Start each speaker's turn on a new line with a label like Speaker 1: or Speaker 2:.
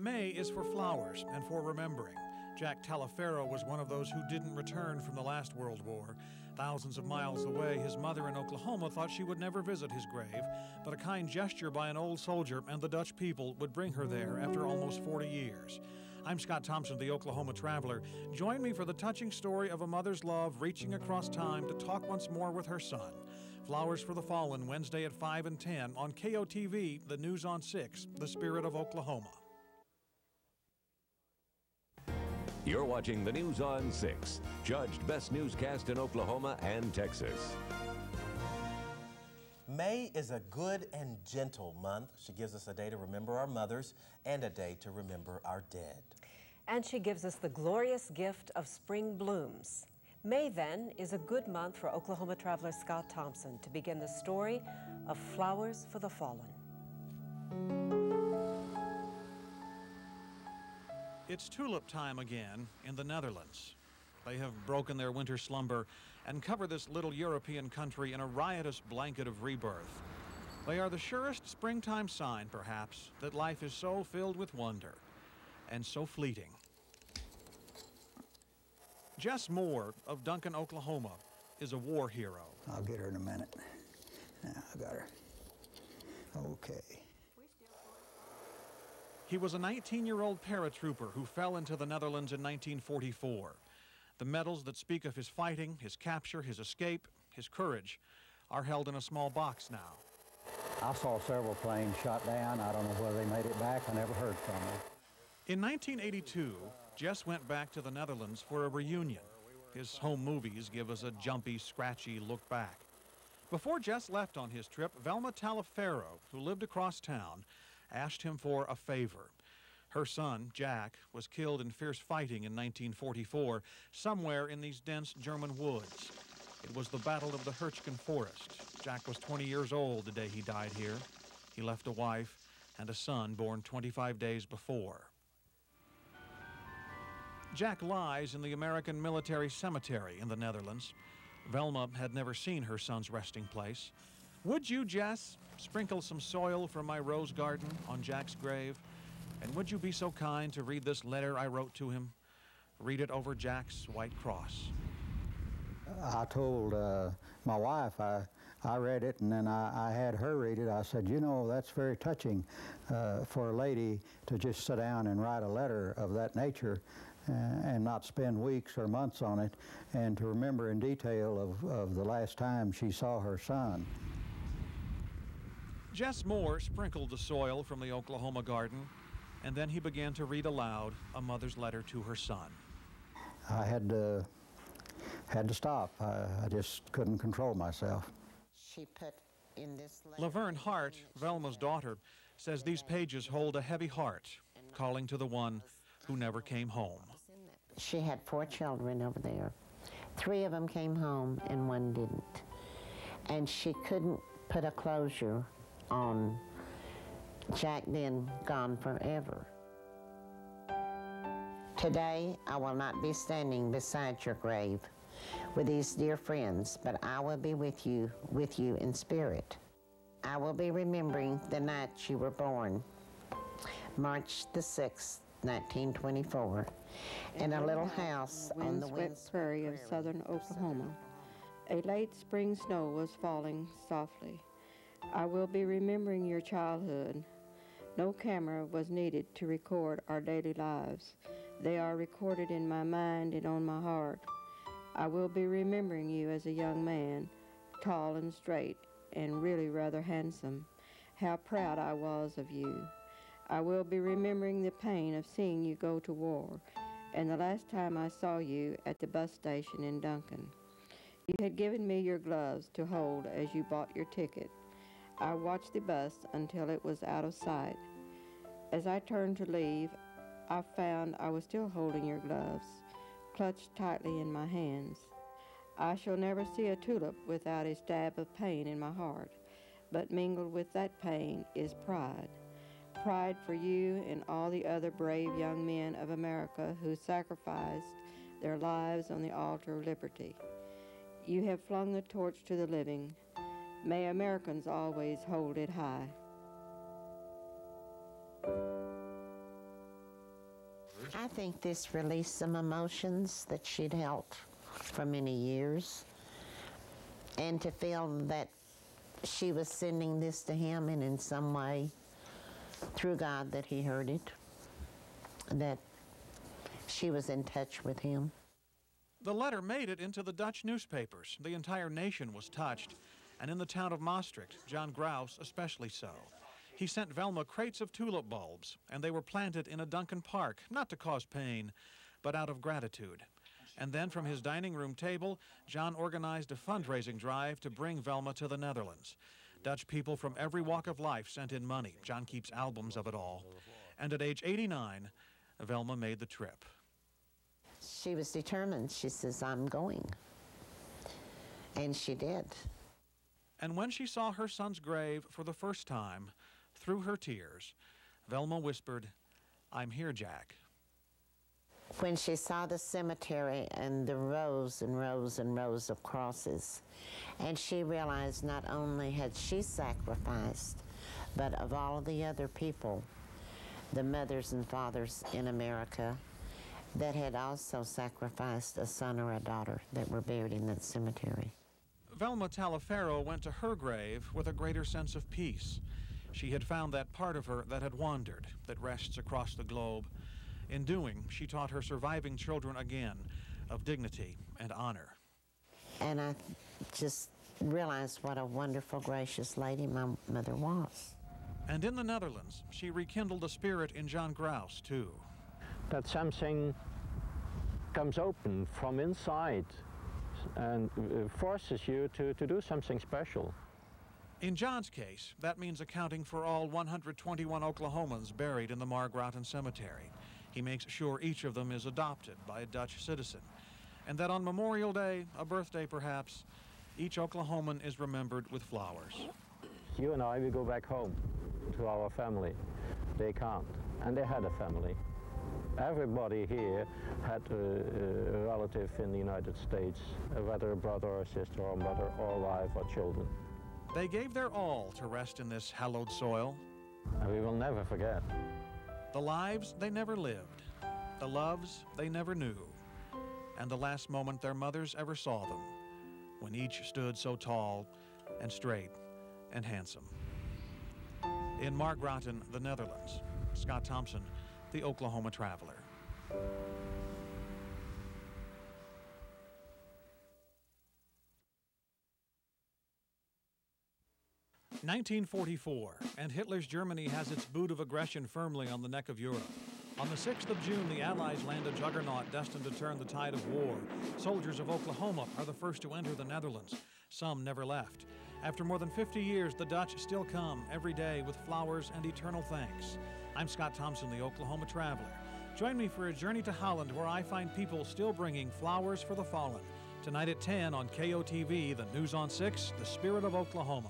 Speaker 1: May is for flowers and for remembering. Jack Taliaferro was one of those who didn't return from the last World War. Thousands of miles away, his mother in Oklahoma thought she would never visit his grave, but a kind gesture by an old soldier and the Dutch people would bring her there after almost 40 years. I'm Scott Thompson, the Oklahoma Traveler. Join me for the touching story of a mother's love reaching across time to talk once more with her son. Flowers for the Fallen, Wednesday at 5 and 10 on KOTV, the News on 6, the Spirit of Oklahoma.
Speaker 2: You're watching the News on 6, judged best newscast in Oklahoma and Texas.
Speaker 3: May is a good and gentle month. She gives us a day to remember our mothers and a day to remember our dead.
Speaker 4: And she gives us the glorious gift of spring blooms. May, then, is a good month for Oklahoma Traveler Scott Thompson to begin the story of Flowers for the Fallen.
Speaker 1: It's tulip time again in the Netherlands. They have broken their winter slumber and cover this little European country in a riotous blanket of rebirth. They are the surest springtime sign, perhaps, that life is so filled with wonder and so fleeting. Jess Moore of Duncan, Oklahoma, is a war hero.
Speaker 5: I'll get her in a minute. Yeah, I got her. Okay.
Speaker 1: He was a 19-year-old paratrooper who fell into the Netherlands in 1944. The medals that speak of his fighting, his capture, his escape, his courage are held in a small box now.
Speaker 5: I saw several planes shot down. I don't know whether they made it back. I never heard from them.
Speaker 1: In 1982, Jess went back to the Netherlands for a reunion. His home movies give us a jumpy, scratchy look back. Before Jess left on his trip, Velma Taliaferro, who lived across town, asked him for a favor. Her son, Jack, was killed in fierce fighting in 1944, somewhere in these dense German woods. It was the Battle of the Hirschken Forest. Jack was 20 years old the day he died here. He left a wife and a son born 25 days before. Jack lies in the American Military Cemetery in the Netherlands. Velma had never seen her son's resting place. Would you, Jess, sprinkle some soil from my rose garden on Jack's grave? And would you be so kind to read this letter I wrote to him? Read it over Jack's white cross.
Speaker 5: I told my wife, I read it, and then I had her read it. I said, you know, that's very touching for a lady to just sit down and write a letter of that nature and not spend weeks or months on it, and to remember in detail of the last time she saw her son.
Speaker 1: Jess Moore sprinkled the soil from the Oklahoma garden, and then he began to read aloud a mother's letter to her son.
Speaker 5: I had to stop. I just couldn't control myself.
Speaker 6: She put in this letter.
Speaker 1: Laverne Hart, Velma's daughter, says these pages hold a heavy heart, calling to the one who never came home.
Speaker 6: She had 4 children over there. 3 of them came home and 1 didn't. And she couldn't put a closure on Jack being gone forever. Today, I will not be standing beside your grave with these dear friends, but I will be with you in spirit. I will be remembering the night you were born, March the 6th, 1924, in a little house on the
Speaker 7: windswept prairie of southern Oklahoma. A late spring snow was falling softly. I will be remembering your childhood. No camera was needed to record our daily lives. They are recorded in my mind and on my heart. I will be remembering you as a young man, tall and straight, and really rather handsome. How proud I was of you. I will be remembering the pain of seeing you go to war, and the last time I saw you at the bus station in Duncan. You had given me your gloves to hold as you bought your ticket. I watched the bus until it was out of sight. As I turned to leave, I found I was still holding your gloves, clutched tightly in my hands. I shall never see a tulip without a stab of pain in my heart, but mingled with that pain is pride. Pride for you and all the other brave young men of America who sacrificed their lives on the altar of liberty. You have flung the torch to the living. May Americans always hold it high.
Speaker 6: I think this released some emotions that she'd held for many years. And to feel that she was sending this to him, and in some way, through God, that he heard it, that she was in touch with him.
Speaker 1: The letter made it into the Dutch newspapers. The entire nation was touched, and in the town of Maastricht, John Graus especially so. He sent Velma crates of tulip bulbs, and they were planted in a Duncan park, not to cause pain, but out of gratitude. And then from his dining room table, John organized a fundraising drive to bring Velma to the Netherlands. Dutch people from every walk of life sent in money. John keeps albums of it all. And at age 89, Velma made the trip.
Speaker 6: She was determined. She says, I'm going. And she did.
Speaker 1: And when she saw her son's grave for the first time, through her tears, Velma whispered, I'm here, Jack.
Speaker 6: When she saw the cemetery and the rows and rows and rows of crosses, and she realized not only had she sacrificed, but of all of the other people, the mothers and fathers in America that had also sacrificed a son or a daughter that were buried in that cemetery.
Speaker 1: Velma Taliaferro went to her grave with a greater sense of peace. She had found that part of her that had wandered, that rests across the globe. In doing, she taught her surviving children again of dignity and honor.
Speaker 6: And I just realized what a wonderful, gracious lady my mother was.
Speaker 1: And in the Netherlands, she rekindled a spirit in John Graus, too.
Speaker 8: That something comes open from inside and forces you to do something special.
Speaker 1: In John's case, that means accounting for all 121 Oklahomans buried in the Margraten cemetery. He makes sure each of them is adopted by a Dutch citizen, and that on Memorial Day, a birthday perhaps, each Oklahoman is remembered with flowers.
Speaker 8: You and I, we go back home to our family. They can't, and they had a family. Everybody here had a relative in the United States, whether a brother or sister or mother or wife or children.
Speaker 1: They gave their all to rest in this hallowed soil.
Speaker 8: And we will never forget.
Speaker 1: The lives they never lived, the loves they never knew, and the last moment their mothers ever saw them, when each stood so tall and straight and handsome. In Margraten, the Netherlands, Scott Thompson, the Oklahoma Traveler. 1944, and Hitler's Germany has its boot of aggression firmly on the neck of Europe. On the 6th of June, the Allies land a juggernaut destined to turn the tide of war. Soldiers of Oklahoma are the first to enter the Netherlands. Some never left. After more than 50 years, the Dutch still come every day with flowers and eternal thanks. I'm Scott Thompson, the Oklahoma Traveler. Join me for a journey to Holland, where I find people still bringing flowers for the fallen. Tonight at 10 on KOTV, the News on 6, The Spirit of Oklahoma.